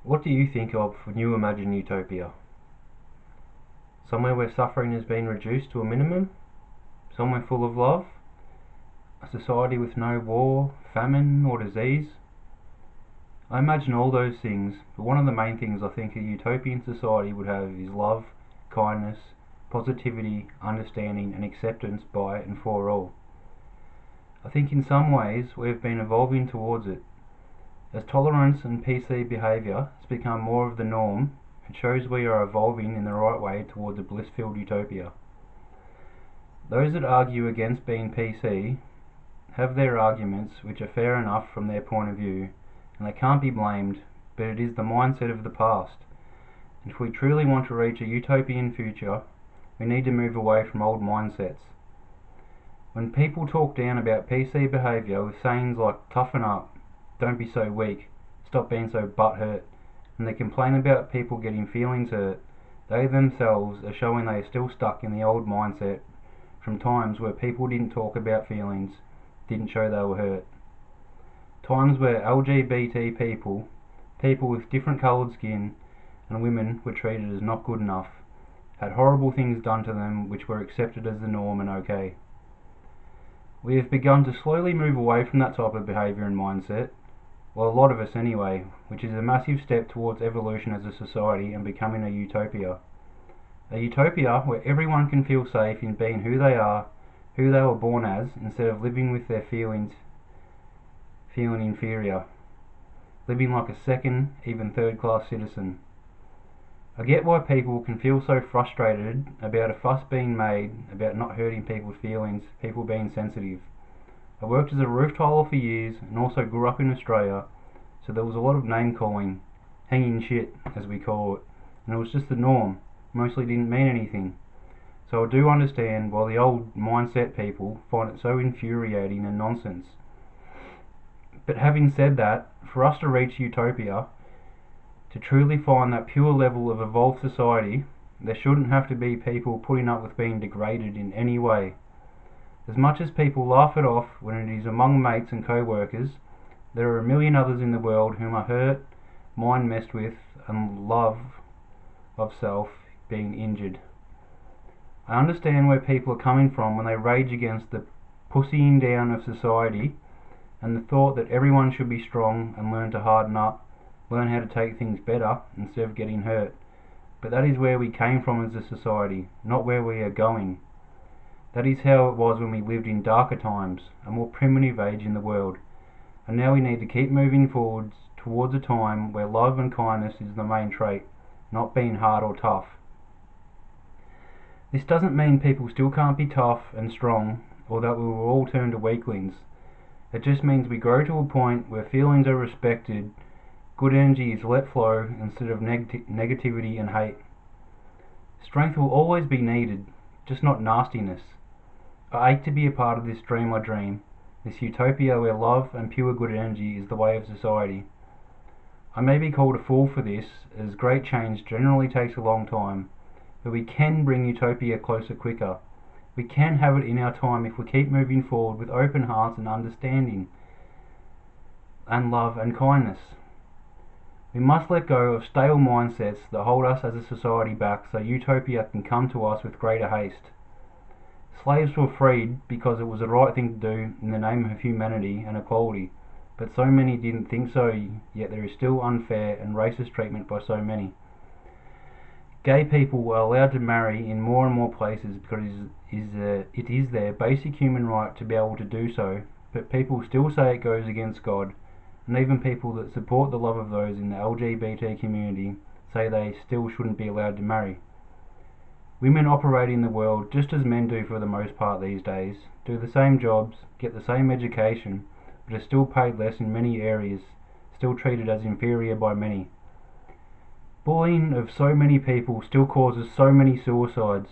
What do you think of when you imagine utopia? Somewhere where suffering has been reduced to a minimum? Somewhere full of love? A society with no war, famine or disease? I imagine all those things, but one of the main things I think a utopian society would have is love, kindness, positivity, understanding and acceptance by and for all. I think in some ways we have been evolving towards it. As tolerance and PC behaviour has become more of the norm, it shows we are evolving in the right way towards a bliss-filled utopia. Those that argue against being PC have their arguments which are fair enough from their point of view, and they can't be blamed, but it is the mindset of the past. And if we truly want to reach a utopian future, we need to move away from old mindsets. When people talk down about PC behaviour with sayings like toughen up, don't be so weak, stop being so butthurt, and they complain about people getting feelings hurt, they themselves are showing they are still stuck in the old mindset from times where people didn't talk about feelings, didn't show they were hurt. Times where LGBT people, people with different coloured skin, and women were treated as not good enough, had horrible things done to them which were accepted as the norm and okay. We have begun to slowly move away from that type of behaviour and mindset, well, a lot of us anyway, which is a massive step towards evolution as a society and becoming a utopia. A utopia where everyone can feel safe in being who they are, who they were born as, instead of living with their feeling inferior, living like a second, even third class citizen. I get why people can feel so frustrated about a fuss being made about not hurting people's feelings, people being sensitive. I worked as a roof tiler for years and also grew up in Australia, so there was a lot of name calling, hanging shit as we call it, and it was just the norm, mostly didn't mean anything. So I do understand why the old mindset people find it so infuriating and nonsense. But having said that, for us to reach utopia, to truly find that pure level of evolved society, there shouldn't have to be people putting up with being degraded in any way. As much as people laugh it off when it is among mates and co-workers, there are a million others in the world whom are hurt, mind messed with, and love of self being injured. I understand where people are coming from when they rage against the pussying down of society and the thought that everyone should be strong and learn to harden up, learn how to take things better instead of getting hurt. But that is where we came from as a society, not where we are going. That is how it was when we lived in darker times, a more primitive age in the world, and now we need to keep moving forwards towards a time where love and kindness is the main trait, not being hard or tough. This doesn't mean people still can't be tough and strong, or that we will all turn to weaklings. It just means we grow to a point where feelings are respected, good energy is let flow instead of negativity and hate. Strength will always be needed, just not nastiness. I ache to be a part of this dream I dream, this utopia where love and pure good energy is the way of society. I may be called a fool for this, as great change generally takes a long time, but we can bring utopia closer quicker. We can have it in our time if we keep moving forward with open hearts and understanding, and love and kindness. We must let go of stale mindsets that hold us as a society back so utopia can come to us with greater haste. Slaves were freed because it was the right thing to do in the name of humanity and equality, but so many didn't think so, yet there is still unfair and racist treatment by so many. Gay people are allowed to marry in more and more places because it is their basic human right to be able to do so, but people still say it goes against God, and even people that support the love of those in the LGBT community say they still shouldn't be allowed to marry. Women operate in the world just as men do for the most part these days, do the same jobs, get the same education, but are still paid less in many areas, still treated as inferior by many. Bullying of so many people still causes so many suicides,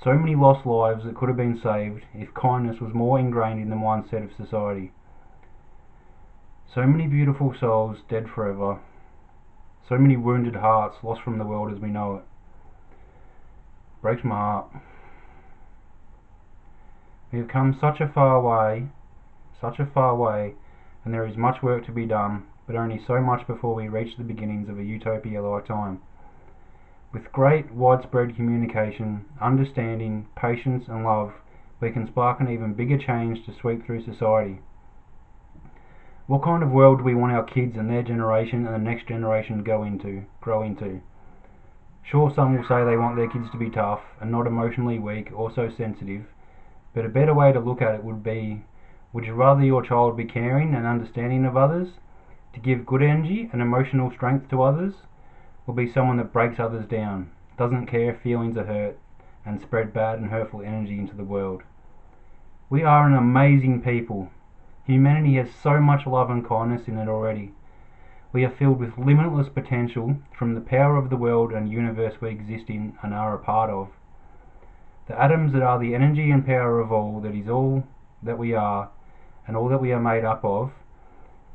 so many lost lives that could have been saved if kindness was more ingrained in the mindset of society. So many beautiful souls dead forever, so many wounded hearts lost from the world as we know it. Breaks my heart. We have come such a far way, and there is much work to be done, but only so much before we reach the beginnings of a utopia like time. With great widespread communication, understanding, patience and love, we can spark an even bigger change to sweep through society. What kind of world do we want our kids and their generation and the next generation to grow into? Sure, some will say they want their kids to be tough and not emotionally weak or so sensitive, but a better way to look at it would be, would you rather your child be caring and understanding of others, to give good energy and emotional strength to others, or be someone that breaks others down, doesn't care if feelings are hurt, and spread bad and hurtful energy into the world? We are an amazing people. Humanity has so much love and kindness in it already. We are filled with limitless potential from the power of the world and universe we exist in and are a part of. The atoms that are the energy and power of all that is all that we are and all that we are made up of,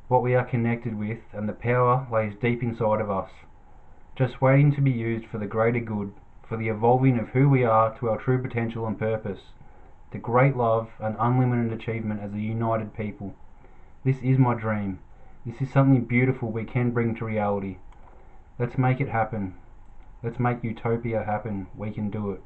what we are connected with, and the power lays deep inside of us, just waiting to be used for the greater good, for the evolving of who we are to our true potential and purpose, to great love and unlimited achievement as a united people. This is my dream. This is something beautiful we can bring to reality. Let's make it happen. Let's make Utopia happen. We can do it.